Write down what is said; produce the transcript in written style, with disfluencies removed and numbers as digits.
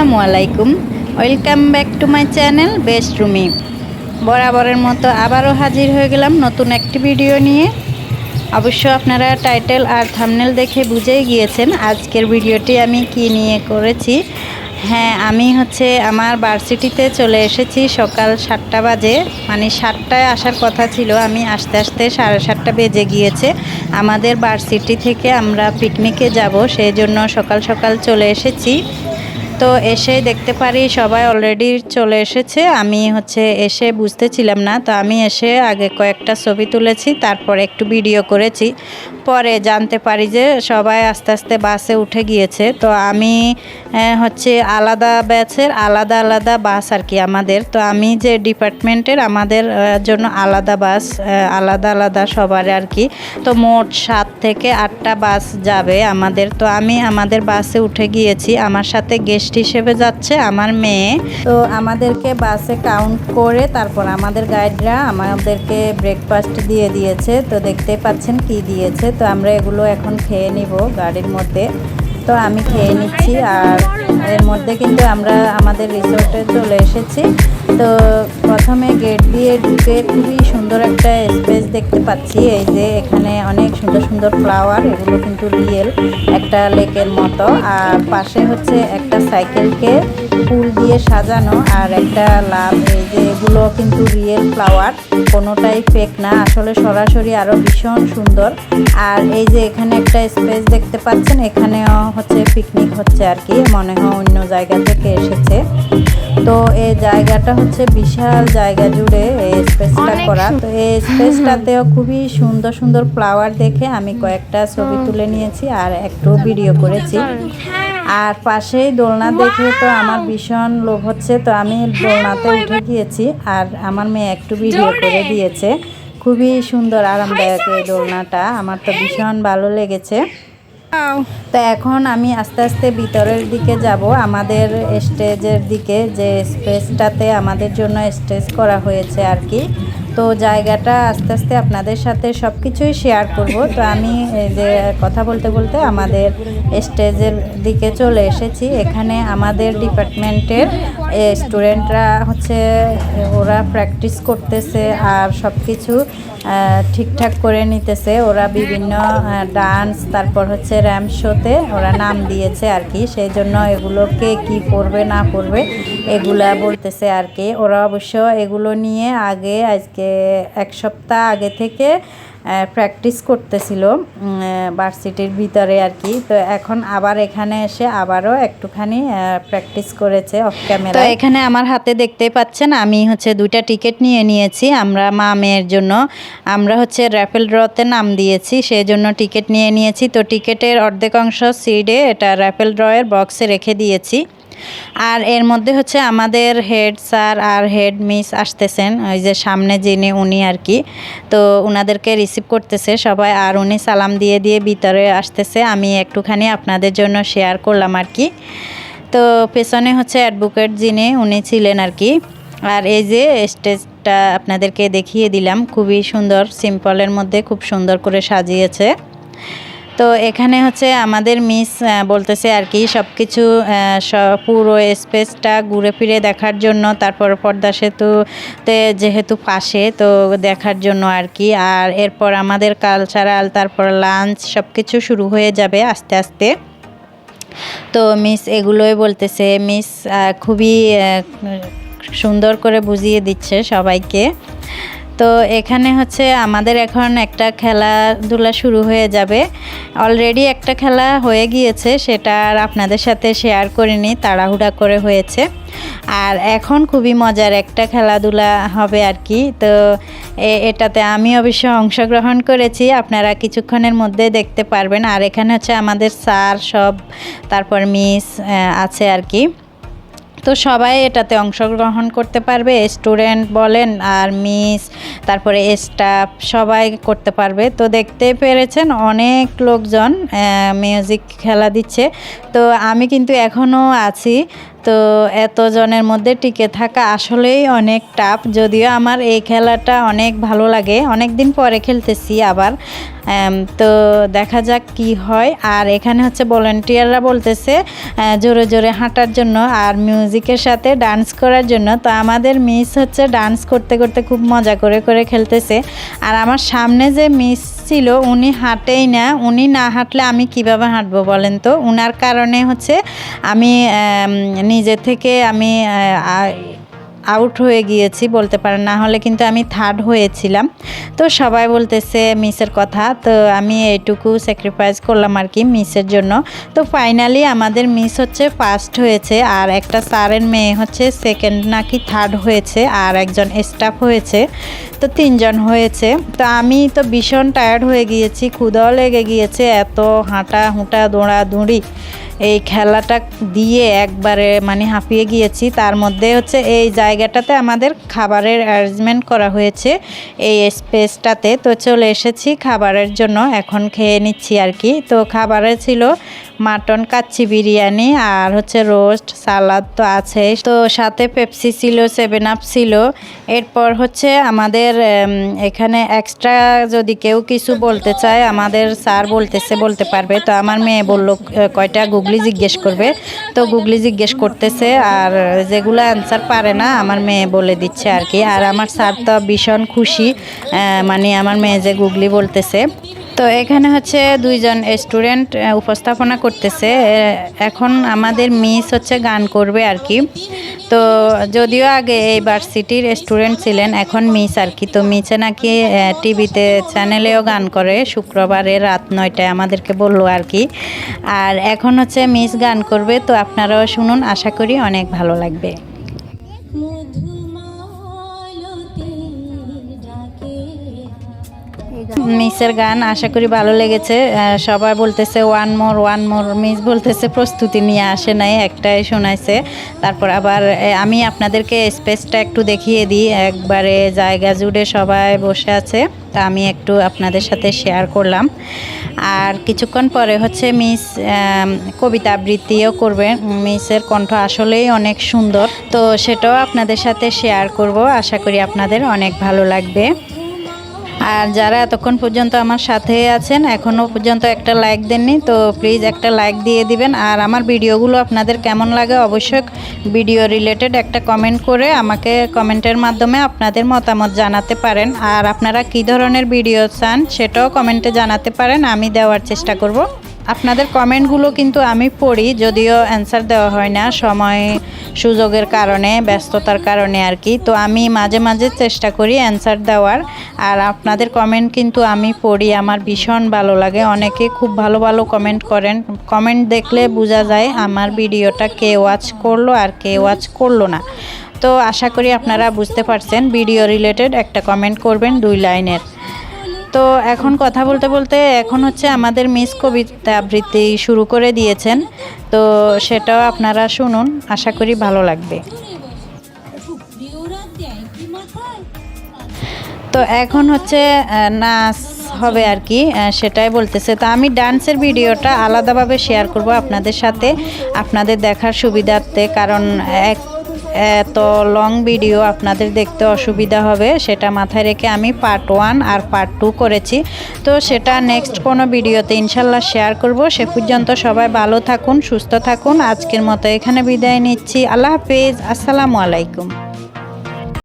আসসালামু আলাইকুম। Welcome back to my channel best Rumi. বরাবরের মতো আবারও হাজির হয়ে গেলাম নতুন একটি ভিডিও নিয়ে। অবশ্য আপনারা টাইটেল আর থাম্বনেল দেখে বুঝেই গিয়েছেন আজকের ভিডিওটি আমি কি নিয়ে করেছি। হ্যাঁ, আমি আমার ভার্সিটিতে চলে এসেছি সকাল 7টা বাজে, মানে 7টায় আসার কথা ছিল, আমি আস্তে আস্তে 7:30 বেজে গিয়েছে। আমাদের ভার্সিটি থেকে আমরা পিকনিকে যাব, সেই জন্য সকাল সকাল চলে এসেছি। তো এসে দেখতে পারি সবাই অলরেডি চলে এসেছে। আমি এসে বুঝতেছিলাম না, তো আমি এসে আগে কয়েকটা ছবি তুলেছি, তারপর একটু ভিডিও করেছি। পরে জানতে পারি যে সবাই আস্তে আস্তে বাসে উঠে গিয়েছে। তো আমি আলাদা ব্যাচের আলাদা আলাদা বাস আর কি আমাদের। তো আমি যে ডিপার্টমেন্টের, আমাদের জন্য আলাদা বাস, আলাদা আলাদা সবার আর কি। তো মোট 7 থেকে 8টা বাস যাবে আমাদের। তো আমি আমাদের বাসে উঠে গিয়েছি, আমার সাথে গেস্ট হিসেবে যাচ্ছে আমার মেয়ে। তো আমাদেরকে বাসে কাউন্ট করে তারপর আমাদের গাইডরা আমাদেরকে ব্রেকফাস্ট দিয়ে দিয়েছে। তো দেখতে পাচ্ছেন কি দিয়েছে। তো আমরা এগুলো এখন খেয়ে নিব গাড়ির মধ্যে। তো আমি খেয়ে নিচ্ছি, আর এর মধ্যে কিন্তু আমরা আমাদের রিসোর্টে চলে এসেছি। তো প্রথমে গেট দিয়ে ঢুকে খুবই সুন্দর একটা স্পেস দেখতে পাচ্ছি। এই যে এখানে অনেক সুন্দর সুন্দর ফ্লাওয়ার, এগুলো কিন্তু রিয়েল একটা লেকের মতো। আর পাশে একটা সাইকেলকে ফুল দিয়ে সাজানো, আর একটা লাভ। এই যে এগুলো কিন্তু রিয়েল ফ্লাওয়ার, কোনোটাই ফেক না, আসলে সরাসরি, আরও ভীষণ সুন্দর। আর এই যে এখানে একটা স্পেস দেখতে পাচ্ছেন, এখানেও পিকনিক হচ্ছে আর কি, মনে হয় অন্য জায়গা থেকে এসেছে। তো এই জায়গাটা বিশাল জায়গা জুড়ে এই স্পেসটা করা। তো এই স্পেসটাতেও খুবই সুন্দর সুন্দর ফ্লাওয়ার দেখে আমি কয়েকটা ছবি তুলে নিয়েছি আর একটু ভিডিও করেছি। আর পাশেই দোলনা দেখে তো আমার ভীষণ লোভ হচ্ছে, তো আমি দোলনাতে উঠে গিয়েছি আর আমার মেয়ে একটু ভিডিও করে দিয়েছে। খুবই সুন্দর আরামদায়ক এই দোলনাটা, আমার তো ভীষণ ভালো লেগেছে। তো এখন আমি আস্তে আস্তে ভিতরের দিকে যাব, আমাদের স্টেজের দিকে, যে স্পেসটাতে আমাদের জন্য স্টেজ করা হয়েছে আর কি। তো জায়গাটা আস্তে আস্তে আপনাদের সাথে সব কিছুই শেয়ার করব। তো আমি যে কথা বলতে বলতে আমাদের স্টেজের দিকে চলে এসেছি। এখানে আমাদের ডিপার্টমেন্টের স্টুডেন্টরা ওরা প্র্যাকটিস করতেছে আর সব কিছু ঠিকঠাক করে নিতেছে। ওরা বিভিন্ন ডান্স, তারপর র্যাম্প শোতে ওরা নাম দিয়েছে আর কি, সেই জন্য এগুলোকে কি করবে না করবে এগুলা বলতেছে আর কি। ওরা অবশ্য এগুলো নিয়ে আজকে 1 সপ্তাহ আগে থেকে প্র্যাকটিস করতেছিল ভার্সিটির ভিতরে আর কি। তো এখন আবার এখানে এসে আবারও একটুখানি প্র্যাকটিস করেছে অফ ক্যামেরা। তো এখানে আমার হাতে দেখতে পাচ্ছেন আমি 2টা টিকিট নিয়ে নিয়েছি আমরা মা মেয়ের জন্য। আমরা র্যাফেল ড্রতে নাম দিয়েছি, সেই জন্য টিকিট নিয়ে নিয়েছি। তো টিকিটের অর্ধেক অংশ সিডে, এটা র্যাফেল ড্রয়ের বক্সে রেখে দিয়েছি। আর এর মধ্যে আমাদের হেড স্যার আর হেড মিস আসতেছেন, ওই যে সামনে যিনি উনি আর কি। তো ওনাদেরকে রিসিভ করতেছে সবাই, আর উনি সালাম দিয়ে দিয়ে ভিতরে আসতেছে। আমি একটুখানি আপনাদের জন্য শেয়ার করলাম আর কি। তো পেছনে অ্যাডভোকেট যিনি উনি ছিলেন আর কি। আর এই যে স্টেজটা আপনাদেরকে দেখিয়ে দিলাম, খুবই সুন্দর, সিম্পলের মধ্যে খুব সুন্দর করে সাজিয়েছে। তো এখানে আমাদের মিস বলতেছে আর কি সব কিছু পুরো স্পেসটা ঘুরে ফিরে দেখার জন্য, তারপর পদ্মা সেতুতে যেহেতু পাশে, তো দেখার জন্য আর কি। আর এরপর আমাদের কালচারাল, তারপর লাঞ্চ, সব কিছু শুরু হয়ে যাবে আস্তে আস্তে। তো মিস এগুলোই বলতেছে, মিস খুবই সুন্দর করে বুঝিয়ে দিচ্ছে সবাইকে। তো এখানে আমাদের এখন একটা খেলাধুলা শুরু হয়ে যাবে। অলরেডি একটা খেলা হয়ে গিয়েছে, সেটা আর আপনাদের সাথে শেয়ার করিনি, তাড়াহুড়া করে হয়েছে। আর এখন খুবই মজার একটা খেলাধুলা হবে আর কি। তো এটাতে আমি অবশ্য অংশগ্রহণ করেছি, আপনারা কিছুক্ষণের মধ্যে দেখতে পারবেন। আর এখানে আমাদের স্যার সব, তারপর মিস আছে আর কি। তো সবাই এটাতে অংশগ্রহণ করতে পারবে, স্টুডেন্ট বলেন আর মিস, তারপরে স্টাফ, সবাই করতে পারবে। তো দেখতে পেরেছেন অনেক লোকজন মিউজিক খেলা দিচ্ছে। তো আমি কিন্তু এখনও আছি, তো এতজনের মধ্যে টিকে থাকা আসলেই অনেক টাফ। যদিও আমার এই খেলাটা অনেক ভালো লাগে, অনেক দিন পরে খেলতেছি আবার। তো দেখা যাক কি হয়। আর এখানে হচ্ছে ভলান্টিয়াররা বলতেছে জোরে জোরে হাঁটার জন্য আর মিউজিকের সাথে ডান্স করার জন্য। তো আমাদের মিস হচ্ছে ডান্স করতে করতে খুব মজা করে করে খেলতেছে। আর আমার সামনে যে মিস ছিল উনি হাঁটেই না, উনি না হাঁটলে আমি কিভাবে হাঁটবো বলেন তো। উনার কারণে হচ্ছে আমি নিজে থেকে আমি আউট হয়ে গিয়েছি বলতে পারেন, না হলে কিন্তু আমি থার্ড হয়েছিলাম। তো সবাই বলতেছে মিসের কথা, তো আমি এইটুকু স্যাক্রিফাইস করলাম আর কি মিসের জন্য। তো ফাইনালি আমাদের মিস হচ্ছে ফার্স্ট হয়েছে, আর একটা স্যারের মেয়ে হচ্ছে সেকেন্ড নাকি থার্ড হয়েছে, আর একজন স্টাফ হয়েছে। তো 3 জন হয়েছে। তো আমি তো ভীষণ টায়ার্ড হয়ে গিয়েছি, ক্ষুধাও লেগে গিয়েছে, এত হাঁটা হুঁটা দৌড়াদৌড়ি এই খেলাটা দিয়ে একবারে মানে হাঁপিয়ে গিয়েছি। তার মধ্যে হচ্ছে এই জায়গাটাতে আমাদের খাবারের অ্যারেঞ্জমেন্ট করা হয়েছে এই স্পেসটাতে। তো চলে এসেছি খাবারের জন্য, এখন খেয়ে নিচ্ছি আর কি। তো খাবারে ছিল মাটন কাচ্চি বিরিয়ানি, আর হচ্ছে রোস্ট, সালাদ তো আছে, তো সাথে পেপসি ছিল, 7 আপ ছিল। এরপর হচ্ছে আমাদের এখানে এক্সট্রা যদি কেউ কিছু বলতে চায় আমাদের স্যার বলতে পারবে। তো আমার মেয়ে বলল কয়টা গুগলি জিজ্ঞেস করবে, তো গুগলি জিজ্ঞেস করতেছে, আর যেগুলো অ্যান্সার পারে না আমার মেয়ে বলে দিচ্ছে আর কি। আর আমার স্যার তো ভীষণ খুশি, মানে আমার মেয়ে যে গুগলি বলতেছে। তো এখানে হচ্ছে 2 জন স্টুডেন্ট উপস্থাপনা করতেছে। এখন আমাদের মিস হচ্ছে গান করবে আর কি। তো যদিও আগে এই ভার্সিটির স্টুডেন্ট ছিলেন, এখন মিস আর কি। তো মিসে নাকি টিভিতে চ্যানেলেও গান করে, শুক্রবারে রাত 9টায় আমাদেরকে বললো আর কি। আর এখন হচ্ছে মিস গান করবে, তো আপনারাও শুনুন, আশা করি অনেক ভালো লাগবে। মিসের গান আশা করি ভালো লেগেছে। সবাই বলতেছে ওয়ান মোর। মিস বলতেছে প্রস্তুতি নিয়ে আসে নাই, একটাই শোনাইছে। তারপর আবার আমি আপনাদেরকে স্পেসটা একটু দেখিয়ে দিই। একবারে জায়গা জুড়ে সবাই বসে আছে, তা আমি একটু আপনাদের সাথে শেয়ার করলাম। আর কিছুক্ষণ পরে হচ্ছে মিস কবিতা আবৃত্তিও করবে। মিসের কণ্ঠ আসলেই অনেক সুন্দর, তো সেটাও আপনাদের সাথে শেয়ার করব। আশা করি আপনাদের অনেক ভালো লাগবে। আর যারা এতক্ষণ পর্যন্ত আমার সাথে আছেন, এখনও পর্যন্ত একটা লাইক দেননি, তো প্লিজ একটা লাইক দিয়ে দিবেন। আর আমার ভিডিওগুলো আপনাদের কেমন লাগে অবশ্যই ভিডিও রিলেটেড একটা কমেন্ট করে আমাকে কমেন্টের মাধ্যমে আপনাদের মতামত জানাতে পারেন। আর আপনারা কী ধরনের ভিডিও চান সেটাও কমেন্টে জানাতে পারেন, আমি দেওয়ার চেষ্টা করব। আপনাদের কমেন্টগুলো কিন্তু আমি পড়ি, যদিও অ্যান্সার দেওয়া হয় না সময় সুযোগের কারণে, ব্যস্ততার কারণে আর কি। তো আমি মাঝে মাঝে চেষ্টা করি অ্যান্সার দেওয়ার। আর আপনাদের কমেন্ট কিন্তু আমি পড়ি, আমার ভীষণ ভালো লাগে। অনেকে খুব ভালো ভালো কমেন্ট করেন, কমেন্ট দেখলে বোঝা যায় আমার ভিডিওটা কে ওয়াচ করলো আর কে ওয়াচ করলো না। তো আশা করি আপনারা বুঝতে পারছেন। ভিডিও রিলেটেড একটা কমেন্ট করবেন 2 লাইনের। তো এখন কথা বলতে বলতে এখন হচ্ছে আমাদের মিস কবিতা আবৃত্তি শুরু করে দিয়েছেন, তো সেটাও আপনারা শুনুন, আশা করি ভালো লাগবে। তো এখন হচ্ছে নাচ হবে আর কি, সেটাই বলতেছে। তো আমি ডান্সের ভিডিওটা আলাদাভাবে শেয়ার করব আপনাদের সাথে, আপনাদের দেখার সুবিধার্থে, কারণ এত লং ভিডিও আপনাদের দেখতে অসুবিধা হবে, সেটা মাথায় রেখে আমি পার্ট 1 আর পার্ট 2 করেছি। তো সেটা নেক্সট কোনো ভিডিওতে ইনশাল্লাহ শেয়ার করব। সে পর্যন্ত সবাই ভালো থাকুন, সুস্থ থাকুন। আজকের মতো এখানে বিদায় নিচ্ছি। আল্লাহ হাফেজ, আসসালামু আলাইকুম।